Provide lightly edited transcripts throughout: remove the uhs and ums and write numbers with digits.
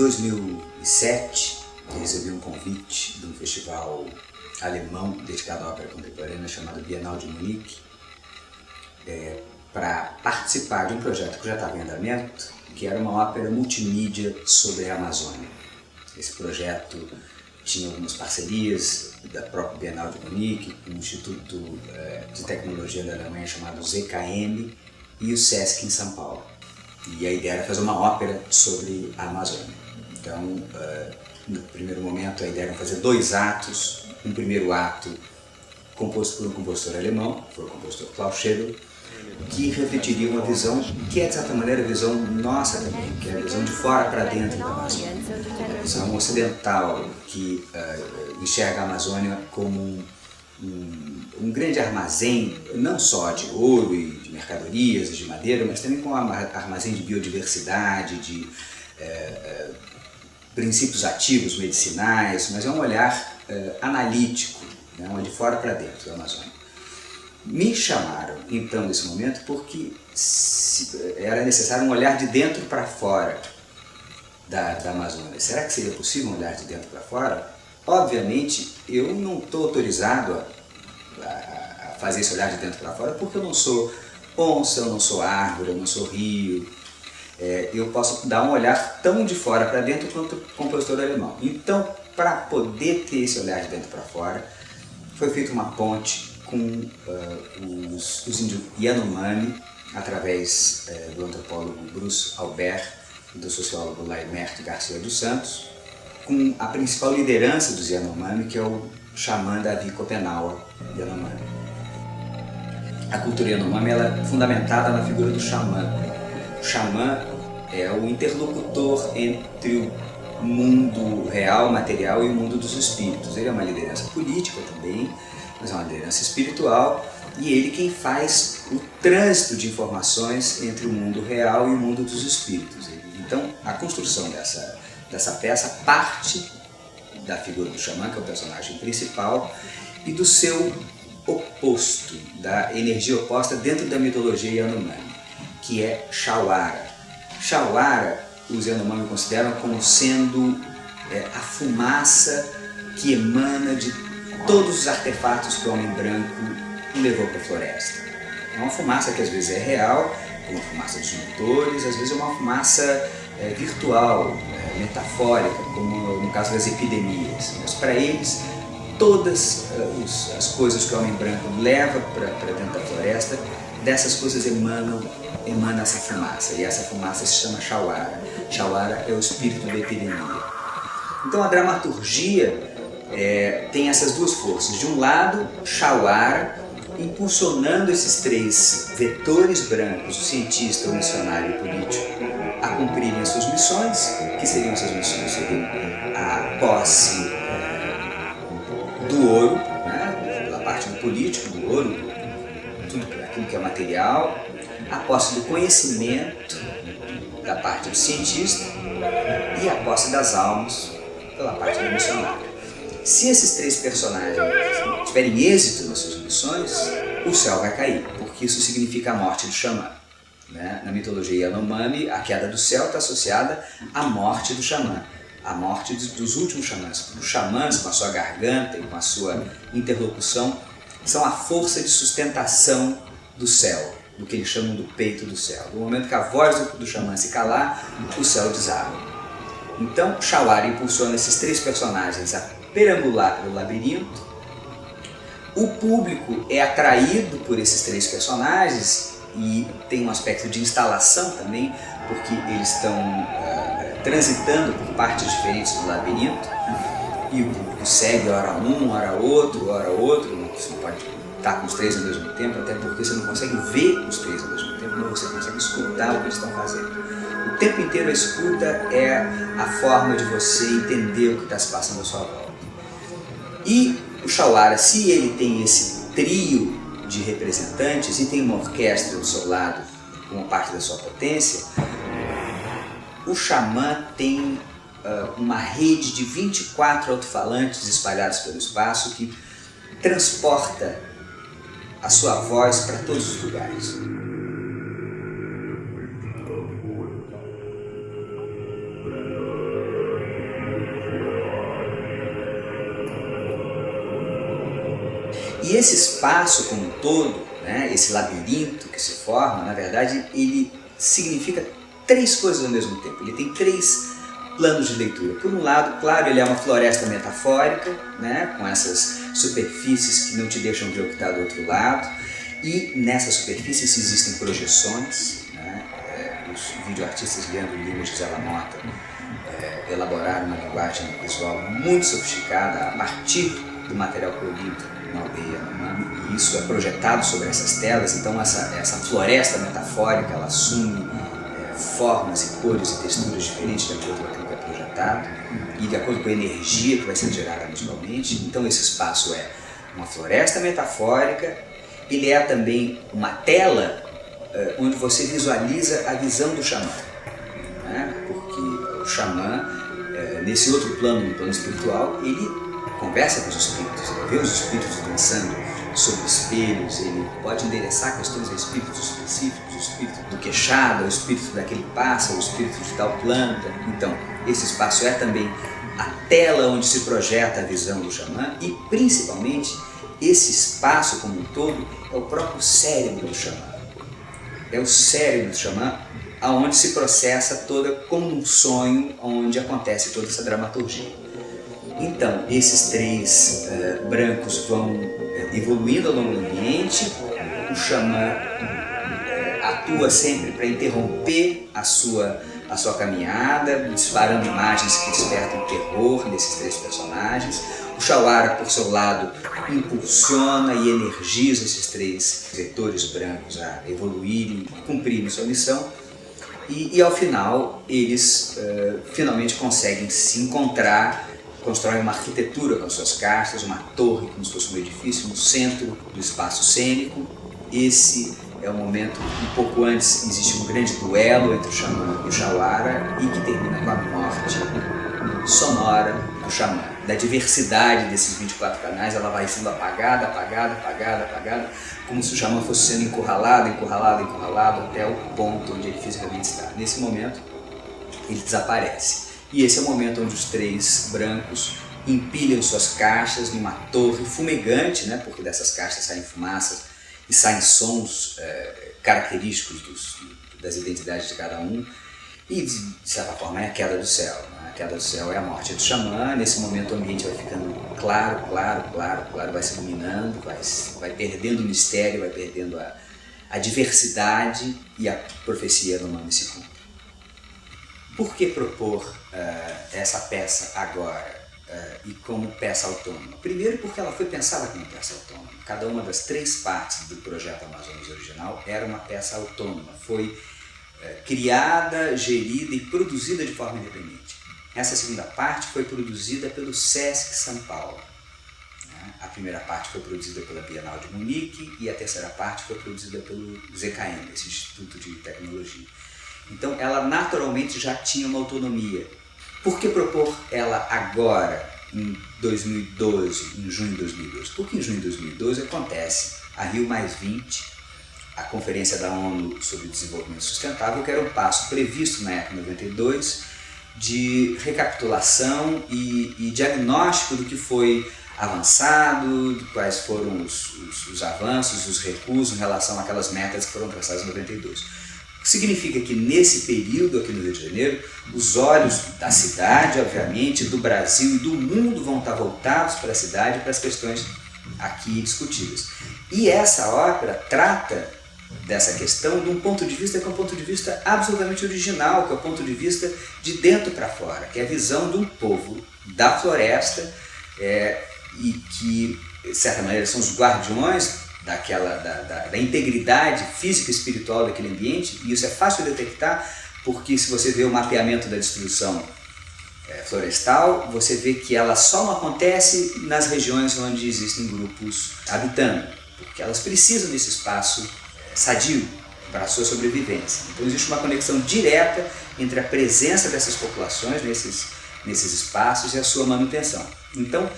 2007, eu recebi um convite de um festival alemão dedicado à ópera contemporânea chamado Bienal de Munique, para participar de um projeto que já estava em andamento, que era uma ópera multimídia sobre a Amazônia. Esse projeto tinha algumas parcerias da própria Bienal de Munique, com o Instituto de Tecnologia da Alemanha chamado ZKM e o SESC em São Paulo. E a ideia era fazer uma ópera sobre a Amazônia. Então, no primeiro momento, a ideia era fazer 2 atos. Um primeiro ato composto por um compositor alemão, foi o compositor Klaus Schädel, que refletiria uma visão que é, de certa maneira, a visão nossa também, que é a visão de fora para dentro da Amazônia. A visão ocidental que enxerga a Amazônia como um grande armazém, não só de ouro e de mercadorias e de madeira, mas também como um armazém de biodiversidade, de princípios ativos medicinais, mas é um olhar analítico, né, de fora para dentro da Amazônia. Me chamaram, então, nesse momento, porque era necessário um olhar de dentro para fora da Amazônia. Será que seria possível um olhar de dentro para fora? Obviamente, eu não estou autorizado a fazer esse olhar de dentro para fora, porque eu não sou onça, eu não sou árvore, eu não sou rio. Eu posso dar um olhar tão de fora para dentro quanto o compositor alemão. Então, para poder ter esse olhar de dentro para fora, foi feita uma ponte com os índios Yanomami, através do antropólogo Bruce Albert e do sociólogo Laimerto Garcia dos Santos, com a principal liderança dos Yanomami, que é o xamã Davi Copenhague Yanomami. A cultura Yanomami ela é fundamentada na figura do xamã. O xamã é o interlocutor entre o mundo real, material e o mundo dos espíritos. Ele é uma liderança política também, mas é uma liderança espiritual, e ele quem faz o trânsito de informações entre o mundo real e o mundo dos espíritos. Então, a construção dessa peça parte da figura do xamã, que é o personagem principal, e do seu oposto, da energia oposta dentro da mitologia Yanomami, que é Shawara. Shawara, os Yanomami consideram como sendo a fumaça que emana de todos os artefatos que o homem branco levou para a floresta. É uma fumaça que às vezes é real, como a fumaça dos motores, às vezes é uma fumaça virtual, metafórica, como no caso das epidemias. Mas para eles, todas as coisas que o homem branco leva para dentro da floresta, dessas coisas emana essa fumaça, e essa fumaça se chama Shawara. Shawara é o espírito da epidemia. Então a dramaturgia tem essas duas forças. De um lado, Shawara impulsionando esses 3 vetores brancos, o cientista, o missionário e o político, a cumprirem as suas missões. Que seriam essas missões? Seriam a posse do ouro, né, pela parte do político, do ouro, tudo aquilo que é material, a posse do conhecimento da parte do cientista e a posse das almas pela parte do missionário. Se esses 3 personagens tiverem êxito nas suas missões, o céu vai cair, porque isso significa a morte do xamã. Né? Na mitologia Yanomami, a queda do céu está associada à morte do xamã, à morte dos últimos xamãs. Os xamãs, com a sua garganta e com a sua interlocução, são a força de sustentação do céu, do que eles chamam do peito do céu. No momento que a voz do xamã se calar, o céu desaba. Então, Shawara impulsiona esses 3 personagens a perambular pelo labirinto. O público é atraído por esses 3 personagens e tem um aspecto de instalação também, porque eles estão transitando por partes diferentes do labirinto, e o público segue ora um, ora outro, você não pode estar com os 3 ao mesmo tempo, até porque você não consegue ver os 3 ao mesmo tempo, mas você consegue escutar o que eles estão fazendo. O tempo inteiro a escuta é a forma de você entender o que está se passando à sua volta. E o Shawara, se ele tem esse trio de representantes e tem uma orquestra do seu lado como parte da sua potência, o xamã tem uma rede de 24 alto-falantes espalhados pelo espaço que transporta a sua voz para todos os lugares. esse espaço como um todo, né, esse labirinto que se forma, na verdade, ele significa três coisas ao mesmo tempo. Ele tem três planos de leitura. Por um lado, claro, ele é uma floresta metafórica, né, com essas superfícies que não te deixam ver o que está do outro lado. E nessas superfícies existem projeções, né, os videoartistas Leandro Lima e Gisela Mota elaboraram uma linguagem visual muito sofisticada a partir do material colhido na aldeia Yanomami, e isso é projetado sobre essas telas. Então essa floresta metafórica, ela assume formas e cores e texturas diferentes de acordo com aquilo que é projetado e de acordo com a energia que vai ser gerada visualmente. Então esse espaço é uma floresta metafórica, ele é também uma tela onde você visualiza a visão do xamã, né? Porque o xamã, nesse outro plano, no plano espiritual, ele conversa com os espíritos, ele vê os espíritos dançando sobre espelhos, ele pode endereçar questões a espíritos específicos, o espírito do queixada, o espírito daquele pássaro, o espírito de tal planta. Então, esse espaço é também a tela onde se projeta a visão do xamã e, principalmente, esse espaço como um todo é o próprio cérebro do xamã. É o cérebro do xamã aonde se processa toda como um sonho, onde acontece toda essa dramaturgia. Então, esses três brancos vão evoluindo ao longo do ambiente. O xamã atua sempre para interromper a sua caminhada, disparando imagens que despertam terror nesses três personagens. O Xauara, por seu lado, impulsiona e energiza esses três vetores brancos a evoluírem e cumprirem sua missão. E ao final, eles finalmente conseguem se encontrar, constroem uma arquitetura com suas castas, uma torre como se fosse um edifício no centro do espaço cênico. Esse é o momento, um pouco antes existe um grande duelo entre o xamã e o Xauara, e que termina com a morte sonora do xamã. Da diversidade desses 24 canais, ela vai sendo apagada, como se o xamã fosse sendo encurralado até o ponto onde ele fisicamente está. Nesse momento, ele desaparece. E esse é o momento onde os três brancos empilham suas caixas numa torre fumegante, né, porque dessas caixas saem fumaças e saem sons característicos das identidades de cada um, e de certa forma é a queda do céu. Né? A queda do céu é a morte do xamã. Nesse momento o ambiente vai ficando claro, vai se iluminando, vai perdendo o mistério, vai perdendo a diversidade, e a profecia do nome se cumpre. Por que propor essa peça agora e como peça autônoma? Primeiro porque ela foi pensada como peça autônoma. Cada uma das três partes do projeto Amazonas original era uma peça autônoma. Foi criada, gerida e produzida de forma independente. Essa segunda parte foi produzida pelo Sesc São Paulo. A primeira parte foi produzida pela Bienal de Munique e a terceira parte foi produzida pelo ZKM, esse Instituto de Tecnologia. Então ela naturalmente já tinha uma autonomia. Por que propor ela agora, em 2012, em junho de 2012? Porque em junho de 2012 acontece a Rio+20, a Conferência da ONU sobre Desenvolvimento Sustentável, que era um passo previsto na ECO 92 de recapitulação e diagnóstico do que foi avançado, de quais foram os avanços, os recuos em relação àquelas metas que foram traçadas em 92. Significa que nesse período aqui no Rio de Janeiro, os olhos da cidade, obviamente, do Brasil e do mundo vão estar voltados para a cidade e para as questões aqui discutidas. E essa ópera trata dessa questão de um ponto de vista que é um ponto de vista absolutamente original, que é o ponto de vista de dentro para fora, que é a visão de um povo da floresta e que, de certa maneira, são os guardiões da integridade física e espiritual daquele ambiente, e isso é fácil de detectar, porque se você vê o mapeamento da destruição florestal, você vê que ela só não acontece nas regiões onde existem grupos habitando, porque elas precisam desse espaço sadio para a sua sobrevivência. Então existe uma conexão direta entre a presença dessas populações nesses espaços e a sua manutenção. Então,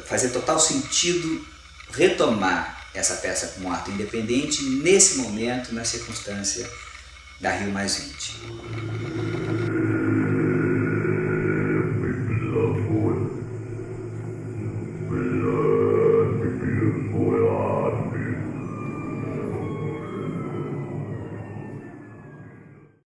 fazia total sentido retomar essa peça como um ato independente nesse momento, na circunstância da Rio+20.